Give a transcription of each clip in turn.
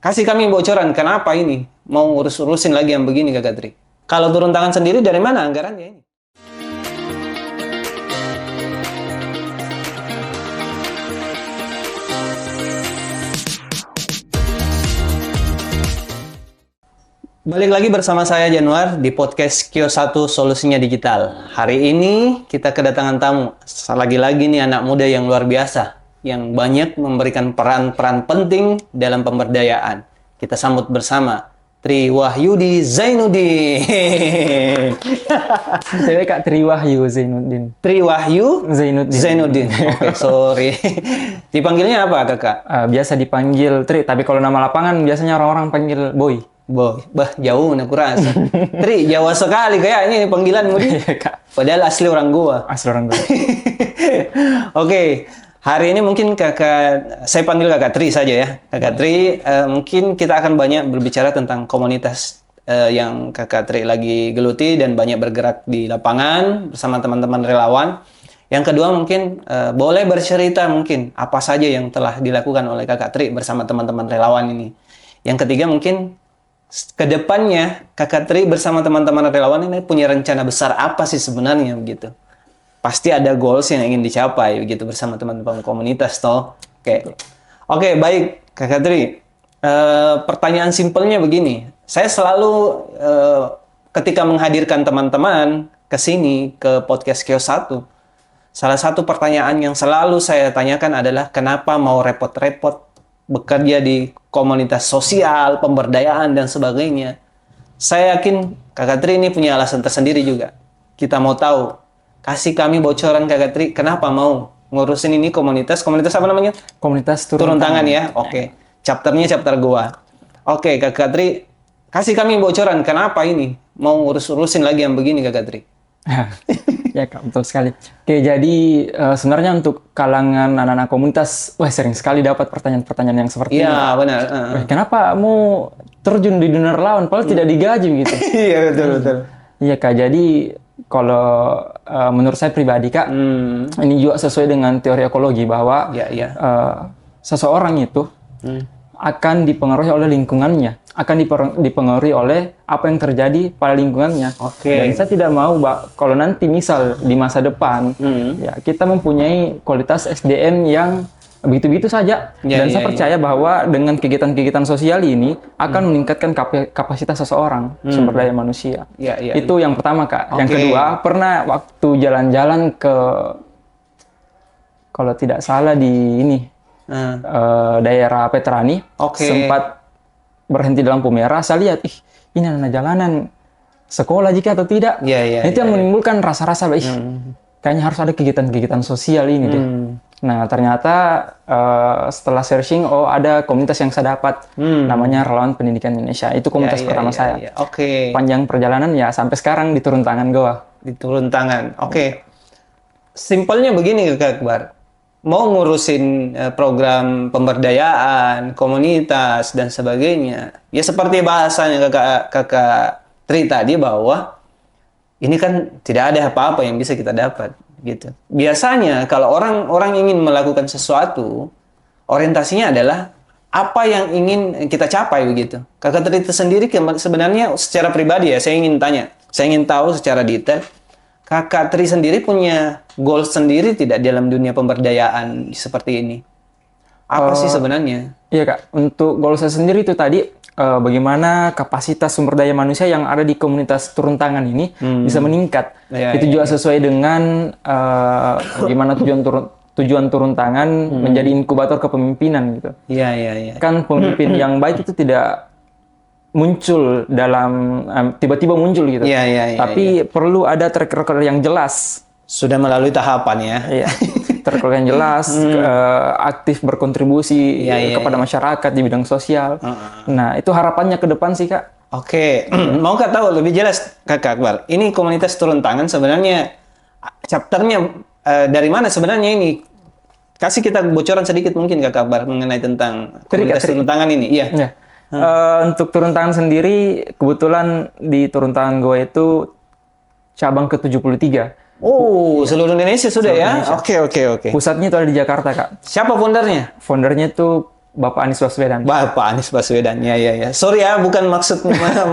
Kasih kami bocoran, kenapa ini? Mau urus-urusin lagi yang begini, Kakak Tri. Kalau turun tangan sendiri, dari mana anggarannya ini? Balik lagi bersama saya Januar di podcast Q1 Solusinya Digital. Hari ini kita kedatangan tamu. Lagi-lagi nih anak muda yang luar biasa, yang banyak memberikan peran-peran penting dalam pemberdayaan. Kita sambut bersama Tri Wahyudi Zainuddin. Saya Kak Tri Wahyu Zainuddin. Tri Wahyu Zainuddin. Zainuddin. Oke, sorry. Dipanggilnya apa, Kakak? Biasa dipanggil Tri, tapi kalau nama lapangan biasanya orang-orang panggil Boy. Boy, jauh nak kurasa. Tri, Jawa sekali kayaknya panggilanmu di. Iya, Kak. Padahal asli orang gua. Asli orang gue. Oke, hari ini mungkin saya panggil Kakak Tri saja ya. Kakak Tri, mungkin kita akan banyak berbicara tentang komunitas yang Kakak Tri lagi geluti dan banyak bergerak di lapangan bersama teman-teman relawan. Yang kedua mungkin boleh bercerita mungkin apa saja yang telah dilakukan oleh Kakak Tri bersama teman-teman relawan ini. Yang ketiga mungkin kedepannya Kakak Tri bersama teman-teman relawan ini punya rencana besar apa sih sebenarnya begitu? Pasti ada goals yang ingin dicapai begitu bersama teman-teman komunitas toh. Oke, baik Kakak Tri. Pertanyaan simpelnya begini. Saya selalu ketika menghadirkan teman-teman ke sini ke podcast Q1, salah satu pertanyaan yang selalu saya tanyakan adalah kenapa mau repot-repot bekerja di komunitas sosial, pemberdayaan, dan sebagainya. Saya yakin Kakak Tri ini punya alasan tersendiri juga. Kita mau tahu. Kasih kami bocoran Kakak Tri, kenapa mau ngurusin ini komunitas apa namanya? Komunitas Turun tangan ya? Oke. Chapternya chapter gua. Oke, Kakak Tri, kasih kami bocoran, kenapa ini? Mau urus-urusin lagi yang begini Kakak Tri? Ya Kak, betul sekali. Oke, jadi sebenarnya untuk kalangan anak-anak komunitas, sering sekali dapat pertanyaan-pertanyaan yang seperti ini. Iya, benar. Kenapa mau terjun di dunia relawan, padahal tidak digaji gitu? Iya, betul. Iya Kak, jadi kalau menurut saya pribadi Kak, ini juga sesuai dengan teori ekologi bahwa seseorang itu akan dipengaruhi oleh lingkungannya, akan dipengaruhi oleh apa yang terjadi pada lingkungannya. Dan saya tidak mau, kalau nanti misal di masa depan, ya kita mempunyai kualitas SDM yang begitu-begitu saja. Dan saya percaya bahwa dengan kegiatan-kegiatan sosial ini akan meningkatkan kapasitas seseorang, sumber daya manusia. Itu yang pertama Kak. Yang kedua, pernah waktu jalan-jalan ke, kalau tidak salah di ini, daerah Petrani, sempat berhenti di lampu merah. Saya lihat, ini anak jalanan sekolah jika atau tidak. Itu yang menimbulkan rasa-rasa, kayaknya harus ada kegiatan-kegiatan sosial ini deh. Nah, ternyata setelah searching, ada komunitas yang saya dapat, namanya Relawan Pendidikan Indonesia. Itu komunitas pertama saya. Panjang perjalanan ya sampai sekarang di turun tangan gua. Di turun tangan. Simpelnya begini Kak Akbar. Mau ngurusin program pemberdayaan, komunitas, dan sebagainya. Ya seperti bahasanya kakak Tri tadi bahwa ini kan tidak ada apa-apa yang bisa kita dapat. Gitu. Biasanya kalau orang ingin melakukan sesuatu, orientasinya adalah apa yang ingin kita capai begitu. Kakak Tri itu sendiri sebenarnya secara pribadi ya, saya ingin tanya. Saya ingin tahu secara detail. Kakak Tri sendiri punya goal sendiri tidak dalam dunia pemberdayaan seperti ini? Apa sih sebenarnya? Iya Kak, untuk goal saya sendiri itu tadi bagaimana kapasitas sumber daya manusia yang ada di komunitas turun tangan ini bisa meningkat. Itu juga sesuai dengan bagaimana tujuan turun tangan menjadi inkubator kepemimpinan gitu. Kan pemimpin yang baik itu tidak muncul dalam tiba-tiba muncul gitu. Tapi perlu ada track record yang jelas. Sudah melalui tahapan ya. Track record yang jelas, aktif berkontribusi kepada masyarakat di bidang sosial. Nah, itu harapannya ke depan sih Kak. Mau Kak tahu lebih jelas Kakak Akbar? Ini komunitas turun tangan sebenarnya chapternya dari mana sebenarnya ini? Kasih kita bocoran sedikit mungkin Kakak Akbar mengenai tentang komunitas turun tangan ini. Untuk turun tangan sendiri, kebetulan di turun tangan gue itu cabang ke-73. Seluruh Indonesia sudah ya? Oke. Pusatnya itu ada di Jakarta, Kak. Siapa foundernya? Foundernya itu Bapak Anies Baswedan. Bapak Anies Baswedan, ya. Sorry ya, bukan maksud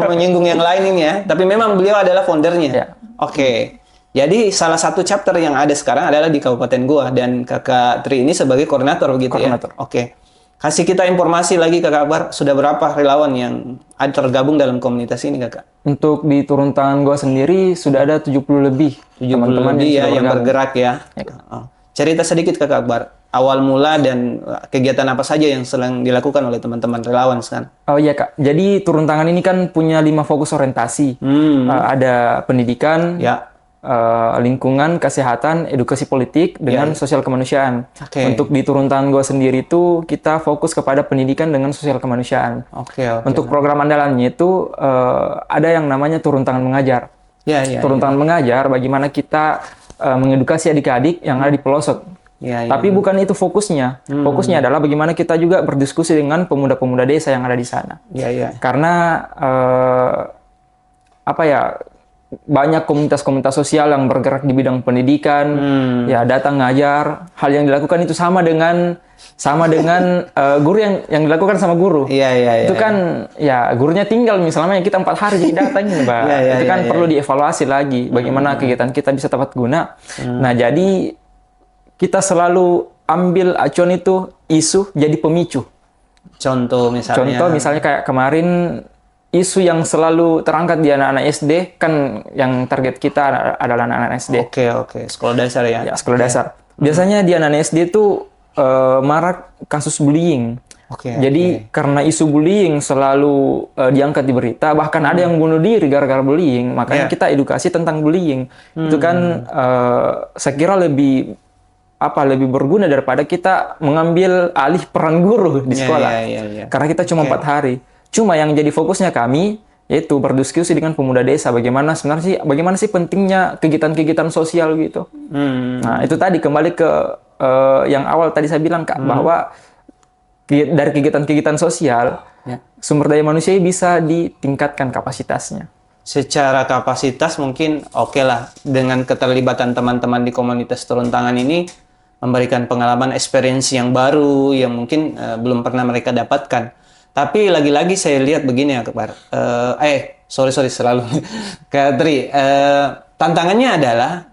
menyinggung yang lain ini ya, tapi memang beliau adalah foundernya. Ya. Oke. Jadi salah satu chapter yang ada sekarang adalah di Kabupaten Goa dan Kakak Tri ini sebagai koordinator begitu Koordinator. ya. Oke. Kasih kita informasi lagi Kakak Akbar, sudah berapa relawan yang ada tergabung dalam komunitas ini Kakak? Untuk di turun tangan gua sendiri sudah ada 70 lebih 70 teman-teman lebih ya sudah yang bergabung. bergerak ya. Oh. Cerita sedikit Kakak Akbar, awal mula dan kegiatan apa saja yang sedang dilakukan oleh teman-teman relawan sekarang? Oh iya Kak, jadi turun tangan ini kan punya 5 fokus orientasi. Ada pendidikan, Ya. Lingkungan, kesehatan, edukasi politik, dengan sosial kemanusiaan. Oke. Untuk di turun tangan gua sendiri itu kita fokus kepada pendidikan dengan sosial kemanusiaan. Oke. Untuk program andalannya itu ada yang namanya turun tangan mengajar. Ya. Turun tangan mengajar, bagaimana kita mengedukasi adik-adik yang ada di pelosok. Ya. Tapi bukan itu fokusnya. Fokusnya adalah bagaimana kita juga berdiskusi dengan pemuda-pemuda desa yang ada di sana. Ya. Karena banyak komunitas-komunitas sosial yang bergerak di bidang pendidikan, ya datang ngajar. Hal yang dilakukan itu sama dengan guru yang dilakukan sama guru. Iya. Itu kan ya gurunya tinggal misalnya kita 4 hari jadi datang ini, Mbak. Itu kan perlu dievaluasi lagi bagaimana kegiatan kita bisa tepat guna. Nah, jadi kita selalu ambil acuan itu isu jadi pemicu. Contoh misalnya Kayak kemarin isu yang selalu terangkat di anak-anak SD, kan yang target kita adalah anak-anak SD. Oke. Sekolah dasar ya? Ya, sekolah dasar. Biasanya di anak-anak SD itu marak kasus bullying. Jadi karena isu bullying selalu diangkat di berita, bahkan ada yang bunuh diri gara-gara bullying, makanya kita edukasi tentang bullying. Itu kan saya kira lebih berguna daripada kita mengambil alih peran guru di sekolah. Karena kita cuma 4 hari. Cuma yang jadi fokusnya kami yaitu berdiskusi dengan pemuda desa bagaimana sih pentingnya kegiatan-kegiatan sosial gitu. Nah, itu tadi kembali ke yang awal tadi saya bilang Kak, bahwa dari kegiatan-kegiatan sosial sumber daya manusia bisa ditingkatkan kapasitasnya. Secara kapasitas mungkin oke lah, dengan keterlibatan teman-teman di komunitas turun tangan ini memberikan pengalaman experience yang baru yang mungkin belum pernah mereka dapatkan. Tapi lagi-lagi saya lihat begini ya, Kak. Sorry selalu. Kak Tri, tantangannya adalah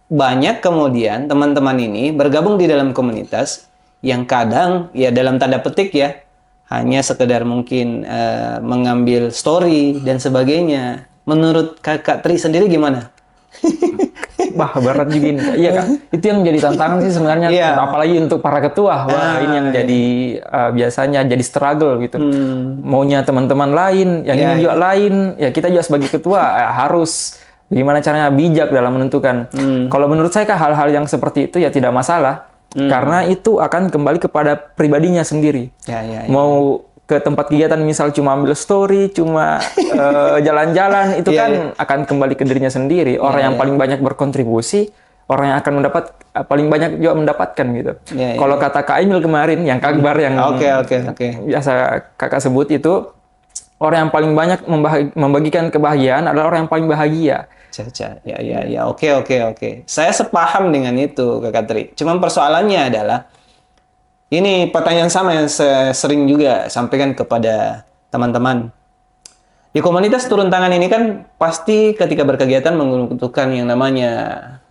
banyak kemudian teman-teman ini bergabung di dalam komunitas yang kadang ya dalam tanda petik ya hanya sekedar mungkin mengambil story dan sebagainya. Menurut Kak Tri sendiri gimana? Berat juga ini. Iya Kak, itu yang jadi tantangan sih sebenarnya. Apalagi untuk para ketua, ini yang jadi biasanya jadi struggle gitu. Maunya teman-teman lain, yang ini juga lain, ya kita juga sebagai ketua harus gimana caranya bijak dalam menentukan. Kalau menurut saya Kak, hal-hal yang seperti itu ya tidak masalah, karena itu akan kembali kepada pribadinya sendiri. Mau ke tempat kegiatan misal cuma ambil story, cuma jalan-jalan, itu kan akan kembali ke dirinya sendiri. Orang yang paling banyak berkontribusi, orang yang akan paling banyak juga mendapatkan gitu. Kalau kata Kak Emil kemarin, yang Kak Akbar yang biasa Kakak sebut itu, orang yang paling banyak membagikan kebahagiaan adalah orang yang paling bahagia. Oke. Saya sepaham dengan itu Kak Tri. Cuma persoalannya adalah ini pertanyaan sama yang saya sering juga sampaikan kepada teman-teman. Di komunitas turun tangan ini kan pasti ketika berkegiatan membutuhkan yang namanya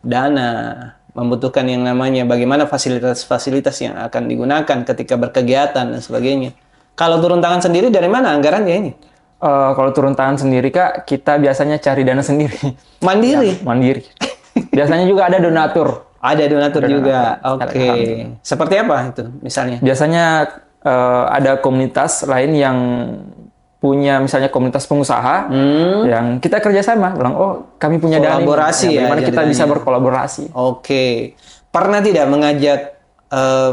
dana, membutuhkan yang namanya bagaimana fasilitas-fasilitas yang akan digunakan ketika berkegiatan dan sebagainya. Kalau turun tangan sendiri dari mana anggarannya ini? Kalau turun tangan sendiri Kak, kita biasanya cari dana sendiri. Mandiri? Ya, mandiri. Biasanya juga ada donatur. Ada donatur juga. Oke. Seperti apa itu misalnya? Biasanya ada komunitas lain yang punya misalnya komunitas pengusaha yang kita kerjasama, bilang kami punya dana kolaborasi ya, bagaimana kita bisa berkolaborasi. Oke. Pernah tidak mengajak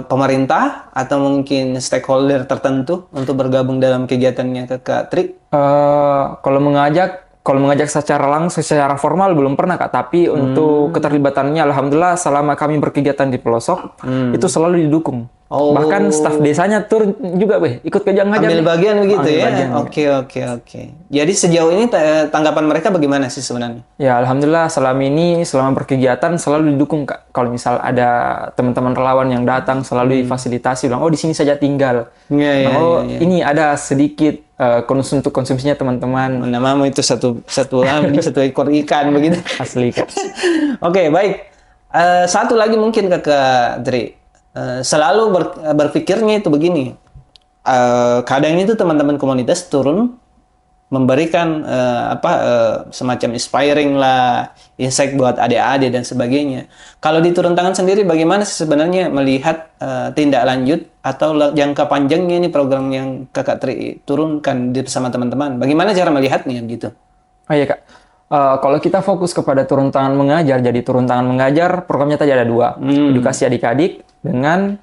pemerintah atau mungkin stakeholder tertentu untuk bergabung dalam kegiatannya Kak Tri? Kalau mengajak kalau mengajak secara langsung, secara formal belum pernah Kak. Tapi untuk keterlibatannya, alhamdulillah selama kami berkegiatan di pelosok itu selalu didukung. Bahkan staf desanya turun juga, ikut kerja ngajar. Ambil bagian begitu ya. Oke. Jadi sejauh ini tanggapan mereka bagaimana sih sebenarnya? Ya alhamdulillah selama berkegiatan selalu didukung Kak. Kalau misal ada teman-teman relawan yang datang selalu difasilitasi, bilang di sini saja tinggal. Ini ada sedikit untuk konsumsinya teman-teman. Namamu itu satu ekor ikan begitu. Asli Kak. Oke, baik. Satu lagi mungkin Kakak Tri. Selalu berpikirnya itu begini. Kadang itu teman-teman komunitas turun memberikan semacam inspiring lah, insight buat adik-adik dan sebagainya. Kalau di turun tangan sendiri bagaimana sih sebenarnya melihat tindak lanjut atau jangka panjangnya ini program yang Kakak Tri turunkan bersama teman-teman? Bagaimana cara melihatnya gitu? Oh iya Kak. Kalau kita fokus kepada turun tangan mengajar, jadi turun tangan mengajar programnya tadi ada 2, edukasi adik-adik dengan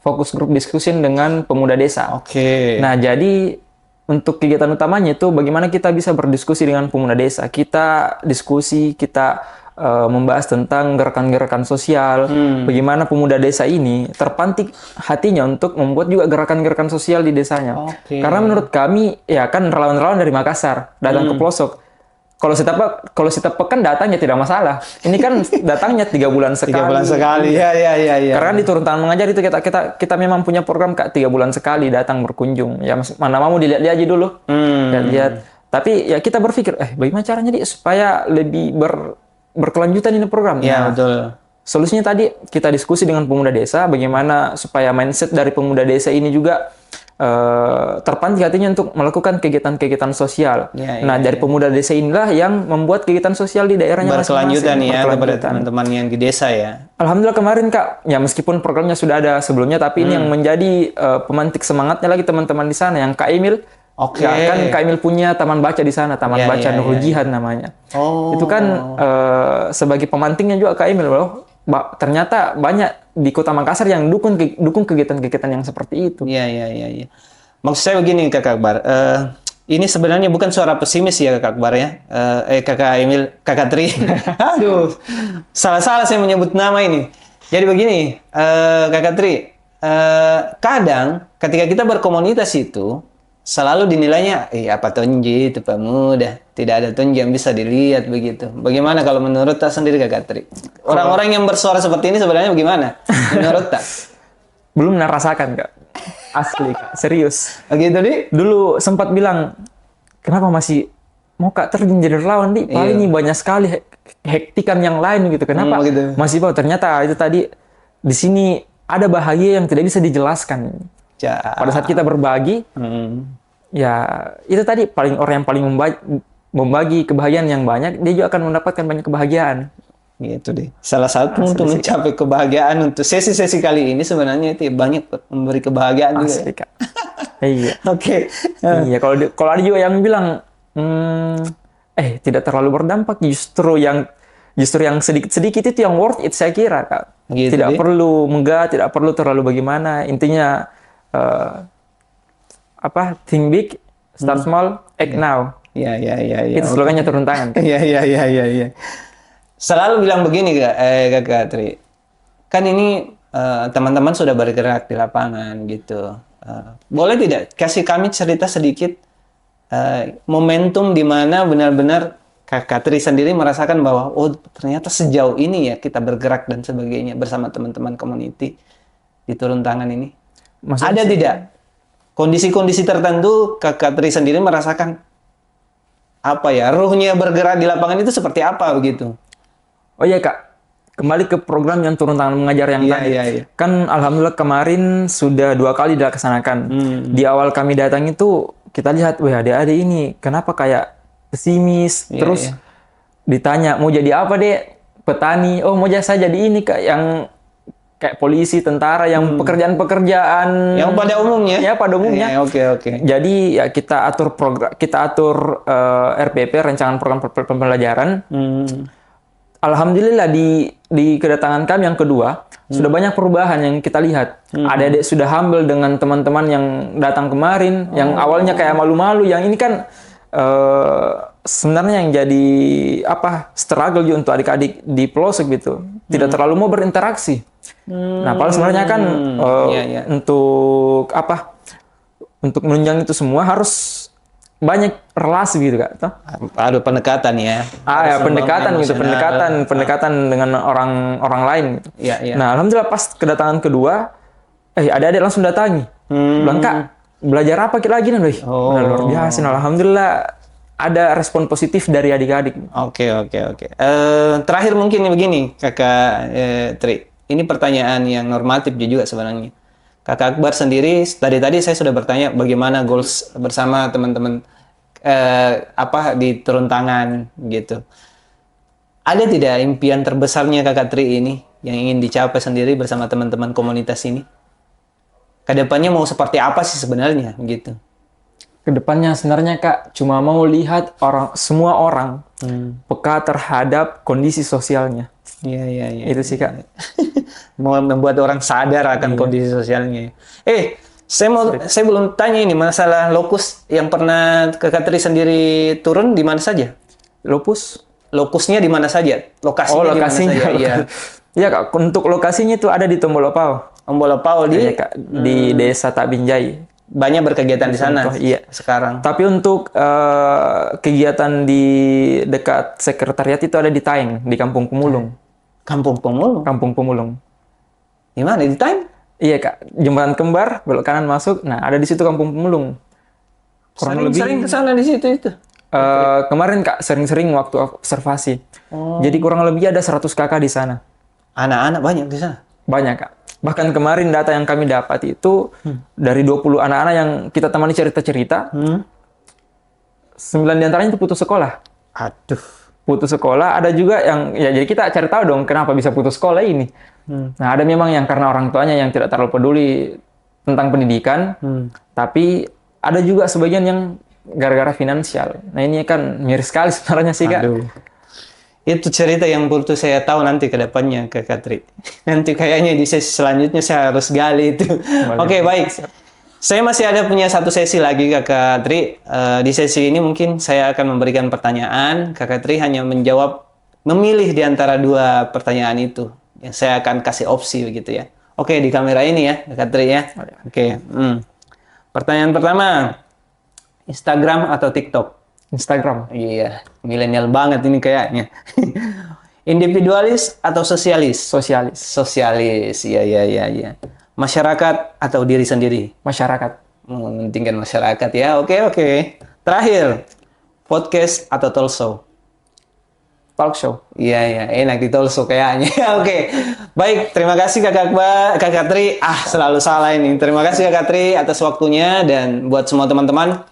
fokus grup diskusi dengan pemuda desa. Oke. Nah jadi untuk kegiatan utamanya itu bagaimana kita bisa berdiskusi dengan pemuda desa. Kita diskusi, kita membahas tentang gerakan-gerakan sosial, bagaimana pemuda desa ini terpantik hatinya untuk membuat juga gerakan-gerakan sosial di desanya. Karena menurut kami, ya kan relawan-relawan dari Makassar datang ke pelosok. Kalau setiap pekan datangnya tidak masalah. Ini kan datangnya 3 bulan sekali. 3 bulan sekali, ya. Karena di turun tangan mengajar itu kita memang punya program Kak 3 bulan sekali datang berkunjung. Ya mana mau dilihat-lihat aja dulu. Lihat. Tapi ya kita berpikir, bagaimana caranya supaya lebih berkelanjutan ini program. Ya, betul. Solusinya tadi kita diskusi dengan pemuda desa, bagaimana supaya mindset dari pemuda desa ini juga terpantik hatinya untuk melakukan kegiatan-kegiatan sosial. Dari pemuda desa inilah yang membuat kegiatan sosial di daerahnya berkelanjutan ya kepada teman-teman yang di desa ya. Alhamdulillah kemarin Kak, ya meskipun programnya sudah ada sebelumnya, tapi ini yang menjadi pemantik semangatnya lagi teman-teman di sana, yang Kak Emil. Ya, kan Kak Emil punya taman baca di sana, Taman Baca Nurul Jihad namanya. Itu kan sebagai pemantiknya juga Kak Emil loh. Ternyata banyak di Kota Makassar yang dukung kegiatan-kegiatan yang seperti itu. Iya. Maksud saya begini Kakak Akbar, ini sebenarnya bukan suara pesimis ya Kakak Akbar ya, Kakak Emil, Kakak Tri. Aduh, salah saya menyebut nama ini. Jadi begini, Kakak Tri, kadang ketika kita berkomunitas itu selalu dinilainya, apa tonji itu pemuda, tidak ada tonji yang bisa dilihat begitu. Bagaimana kalau menurut Tak sendiri Kakak Tri? Orang-orang yang bersuara seperti ini sebenarnya bagaimana menurut Tak? Belum merasakan Kak, asli Kak, serius. Begitu nih? Dulu sempat bilang, kenapa masih mau Kak terjun jadi relawan nih? Paling ini banyak sekali hektikan yang lain gitu. Kenapa gitu. masih mau? Ternyata itu tadi di sini ada bahagia yang tidak bisa dijelaskan. Pada saat kita berbagi, ya itu tadi orang yang paling membagi kebahagiaan yang banyak, dia juga akan mendapatkan banyak kebahagiaan. Gitu deh. Salah satu untuk mencapai kebahagiaan untuk sesi-sesi kali ini sebenarnya itu banyak memberi kebahagiaan juga. Kak. Iya. Oke. Iya. Kalau ada juga yang bilang, tidak terlalu berdampak, justru yang sedikit-sedikit itu yang worth it saya kira Kak. Gitu tidak perlu megah, tidak perlu terlalu bagaimana. Intinya think big, start small, act now. Iya. Itu slogannya turun tangan. Iya. Selalu bilang begini Kakak Tri. Kan ini teman-teman sudah bergerak di lapangan gitu. Boleh tidak kasih kami cerita sedikit momentum di mana benar-benar Kakak Tri sendiri merasakan bahwa ternyata sejauh ini ya kita bergerak dan sebagainya bersama teman-teman community di turun tangan ini. Ada tidak kondisi-kondisi tertentu Kakak Tri sendiri merasakan ruhnya bergerak di lapangan itu seperti apa begitu? Oh iya Kak, kembali ke program yang turun tangan mengajar yang tadi. Iya. Kan alhamdulillah kemarin sudah 2 kali dilaksanakan. Di awal kami datang itu kita lihat, adik-adik ini kenapa kayak pesimis, terus ditanya mau jadi apa dek? Petani. Mau saya jadi ini Kak, yang kayak polisi, tentara, yang pekerjaan-pekerjaan yang pada umumnya. Ya, pada umumnya. Oke. Jadi ya kita atur RPP, rancangan program pembelajaran. Alhamdulillah di kedatangan kami yang kedua sudah banyak perubahan yang kita lihat. Adik-adik sudah humble dengan teman-teman yang datang kemarin, yang awalnya kayak malu-malu, yang ini kan sebenarnya yang jadi struggle juga untuk adik-adik di pelosok gitu, tidak terlalu mau berinteraksi. Nah, padahal sebenarnya kan untuk menunjang itu semua harus banyak relasi gitu Kak. Ada pendekatan ya. Pendekatan dengan orang lain gitu. Iya. Nah, alhamdulillah pas kedatangan kedua, adik-adik langsung datangi. Bilang, Kak, belajar apa lagi nih? Nah, luar biasa. Nah, alhamdulillah ada respon positif dari adik-adik. Oke. Terakhir mungkin begini, Kakak Tri. Ini pertanyaan yang normatif juga sebenarnya. Kakak Akbar sendiri, tadi saya sudah bertanya bagaimana goals bersama teman-teman di turun tangan gitu. Ada tidak impian terbesarnya Kakak Tri ini yang ingin dicapai sendiri bersama teman-teman komunitas ini? Kedepannya mau seperti apa sih sebenarnya gitu? Kedepannya sebenarnya Kak cuma mau lihat semua orang peka terhadap kondisi sosialnya. Iya. Itu sih Kak. Mau membuat orang sadar akan kondisi sosialnya. Saya belum tanya ini masalah lokus yang pernah Kakak Tri sendiri turun di mana saja? Lokusnya di mana saja? Lokasinya di mana saja? Iya. Iya Kak, untuk lokasinya itu ada di Tombolopao. Tombolopao di Desa Takbinjai. Banyak berkegiatan di sana. Iya. Sekarang. Tapi untuk kegiatan di dekat sekretariat itu ada di Taeng, di Kampung Pemulung. Kampung Pemulung. Di mana? Di Taeng? Iya Kak, Jembatan Kembar, belok kanan masuk. Nah, ada di situ Kampung Pemulung. Sering ke sana di situ itu. Kemarin Kak sering-sering waktu observasi. Jadi kurang lebih ada 100 kakak di sana. Anak-anak banyak di sana? Banyak Kak. Bahkan kemarin data yang kami dapat itu dari 20 anak-anak yang kita temani cerita-cerita, 9 diantaranya itu putus sekolah. Aduh. Putus sekolah, ada juga yang, jadi kita cari tahu dong kenapa bisa putus sekolah ini. Nah, ada memang yang karena orang tuanya yang tidak terlalu peduli tentang pendidikan, tapi ada juga sebagian yang gara-gara finansial. Nah, ini kan miris sekali sebenarnya sih Kak. Aduh. Itu cerita yang butuh saya tahu nanti ke depannya ke Kak Tri. Nanti kayaknya di sesi selanjutnya saya harus gali itu. Oke, baik. Saya masih ada punya satu sesi lagi Kak Tri. Di sesi ini mungkin saya akan memberikan pertanyaan. Kak Tri hanya memilih di antara dua pertanyaan itu. Yang saya akan kasih opsi begitu ya. Oke, di kamera ini ya Kak Tri ya. Oke. Pertanyaan pertama. Instagram atau TikTok? Instagram. Iya, milenial banget ini kayaknya. Individualis atau sosialis? Sosialis, iya. Masyarakat atau diri sendiri? Masyarakat. Mementingkan masyarakat ya, oke. Terakhir, podcast atau talk show? Talk show. Iya, enak di talk show kayaknya. Oke. Baik, terima kasih Kakak Tri. Selalu salah ini. Terima kasih Kakak Tri atas waktunya, dan buat semua teman-teman,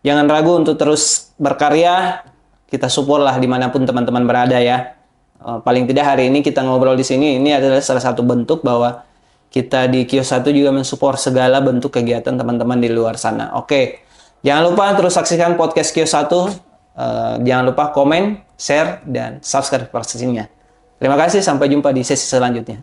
jangan ragu untuk terus berkarya. Kita support lah dimanapun teman-teman berada ya. Paling tidak hari ini kita ngobrol di sini, ini adalah salah satu bentuk bahwa kita di Kios 1 juga mensupport segala bentuk kegiatan teman-teman di luar sana. Oke, jangan lupa terus saksikan podcast Kios 1. Jangan lupa komen, share, dan subscribe pastinya. Terima kasih, sampai jumpa di sesi selanjutnya.